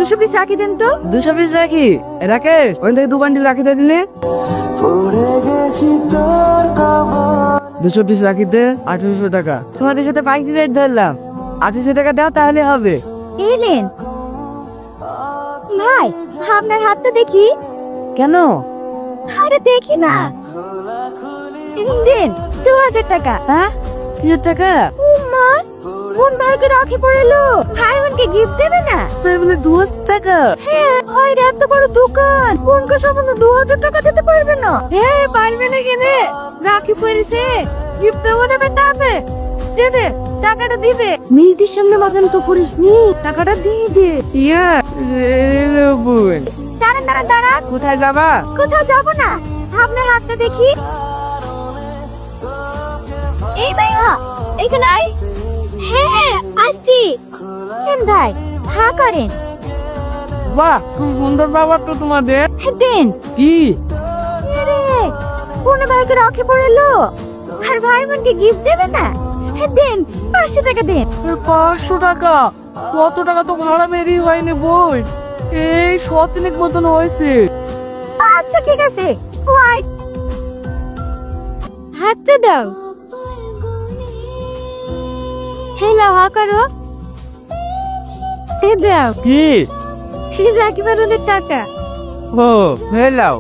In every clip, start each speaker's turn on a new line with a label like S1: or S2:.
S1: 200 piece রাখি দেন তো। 200 piece রাখি? রাকেশ, ওখান থেকে 2 বান্ডিল রাখি দিয়ে দিলে। 200 পিস রাখিতে 1800 টাকা। তোমাদের সাথে পাইকারি রেট ধরলাম, 1800 টাকা দাও তাহলে হবে।
S2: এলেন ভাই, আপনার হাতটা দেখি।
S1: কেন?
S2: আরে দেখি না। দিন 2000 টাকা।
S1: হ্যাঁ, 2000 টাকা?
S2: মা, কোন ভাইকে রাখি পড়েলো? ভাই বোনকে গিফট দেবে না?
S1: তাই বলে 2000 টাকা?
S2: হ্যাঁ, ভাই এত বড় দোকান, বোনকে সামান্য 2000 টাকা দিতে পারবে না? হ্যাঁ, পারবে না কেনে? রাখি পড়েছে, গিফট দেবো না বেটাবে। দেবে, টাকাটা দিবে। মেয়েদের সামনে মাজান তো করিস নি, টাকাটা দিয়ে দে।
S1: ইয়া বোন,
S2: দাঁড়ান দাঁড়ান দাঁড়ান।
S1: কোথায় যাবা?
S2: কোথাও যাবো না, আপনার হাতটা দেখি। এই ভাইয়া, এখানে আয়। হ্যাঁ আসছি। কেন ভাই, হ্যাঁ করেন।
S1: বাহ, খুব সুন্দর ব্যাপার তো তোমাদের।
S2: দেন।
S1: কি?
S2: কোন ভাইকে রাখি পড়েলো আর ভাই বোনকে গিফট দেবে না? দেন, 500 টাকা দেন।
S1: 500 টাকা? কত টাকা তো ভাড়া মেরি হয়নি বই, এই 100 মতন হয়েছে।
S2: আচ্ছা ঠিক আছে, ওয়াই হাতটা দাও। হেলা হা করো। এই দাও।
S1: কি?
S2: রাখি বানানোর টাকা।
S1: ও হেলাও।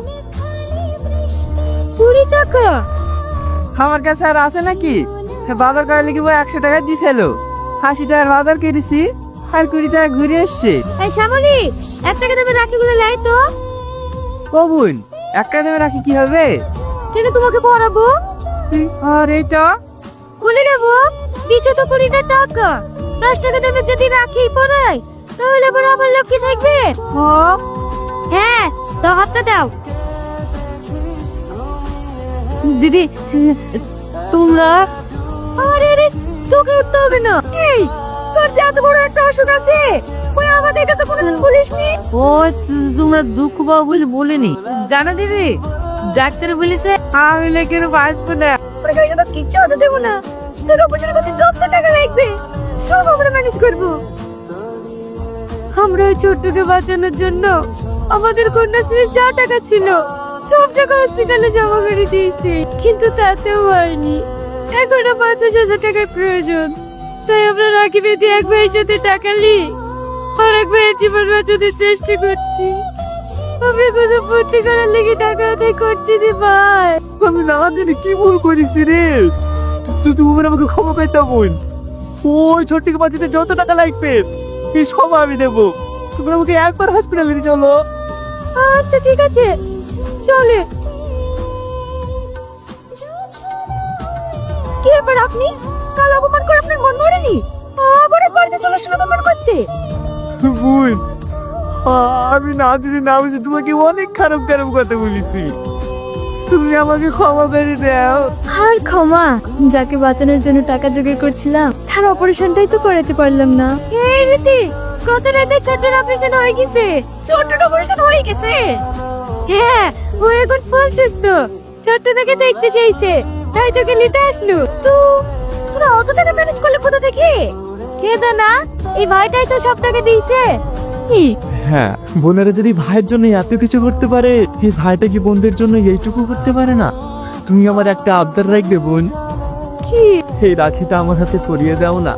S2: 20 টাকা?
S1: আমার কাছে আর আছে নাকি? বাজার করে লিখে 100 টাকা দিছিল, 80 টাকার বাজার কেটেছি আর 20 টাকা ঘুরে এসছে।
S2: এই শ্যামলি, 1 টাকা দেবে রাখিগুলো লাই তো।
S1: ও বোন, 1 টাকা দেবে রাখি কি হবে?
S2: কেন তোমাকে পড়াবো?
S1: আর এইটা
S2: খুলে নেবো। দিছো তো 20 টাকা, 10 টাকা দেবে যদি রাখি পড়াই, তাহলে আবার আমার লক্ষ্মী থাকবে। হ্যাঁ, তো হাতটা দাও।
S1: দিদি তোমরা?
S2: আরে রে, তোকে উঠতে হবে না। এই, তোর যে এত বড় একটা অসুখ আছে, ওই আমাদেরকে তো কোনোদিন বলিসনি।
S1: ও তোমরা দুঃখ পাও বলে বলিনি। জানো দিদি, ডাক্তার বলেছে আমি লেখের বাঁচবো না।
S2: ওরা জন্য কিচ্ছু হতে দেবো না। তোর অপারেশন করতে যত টাকা লাগবে সব আমরা ম্যানেজ করবো।
S1: আমরা ওই ছোট্টকে বাঁচানোর জন্য আমাদের কন্যাশ্রীর যা টাকা ছিল সব টাকা হসপিটালে জমা করে দিয়েছি, কিন্তু তাতেও হয়নি। এখনো 50,000 টাকার প্রয়োজন। তাই আমরা রাখি বেঁধে এক ভাইয়ের সাথে টাকা নিই আর এক ভাইয়ের জীবন বাঁচানোর চেষ্টা করছি। আমি কোনো ভর্তি করার লেগে টাকা আদায় করছি রে ভাই।
S3: আমি না জানি কি ভুল করেছি রে। তুমি আমাকে ক্ষমা করতে বোন। ওই ছোট্টকে বাঁচাতে যত টাকা লাগবে এই সব আমি দেবো। তুমি আমাকে একবার হসপিটালে নিয়ে চলো।
S2: আচ্ছা ঠিক আছে, চলে। কি ব্যাপার আপনি? কাল অপমান করে আপনার মন ভরেনি? আবার বাড়িতে চলে আসেন অপমান করতে।
S3: বোন, আমি না যদি না বুঝি তোমাকে অনেক খারাপ খারাপ কথা বলেছি। তুমি আমাকে ক্ষমা করে দাও।
S2: আর ক্ষমা? যাকে বাঁচানোর জন্য টাকা জোগাড় করছিলাম তার অপারেশনটাই তো করাতে পারলাম না। এই রীতি, কত রাতে ছোট্ট অপারেশন হয়ে গেছে। ছোট্ট অপারেশন হয়ে গেছে? হ্যাঁ, ও এখন ফুল সুস্থ। ছোট্ট তাকে দেখতে চাইছে, তাই তোকে নিতে আসলো। তো তোরা অত টাকা ম্যানেজ করলে কোথা থেকে? খেদা না, এই ভাইটাই তো সব টাকা দিয়েছে। কি?
S3: হ্যাঁ, বোনেরা যদি ভাইয়ের জন্য এত কিছু করতে পারে, এই ভাইটা কি বোনদের জন্য এইটুকু করতে পারে না? তুমি আমার একটা আবদার রাখবে বোন।
S2: কি?
S3: এই রাখিটা আমার হাতে পরিয়ে দাও না।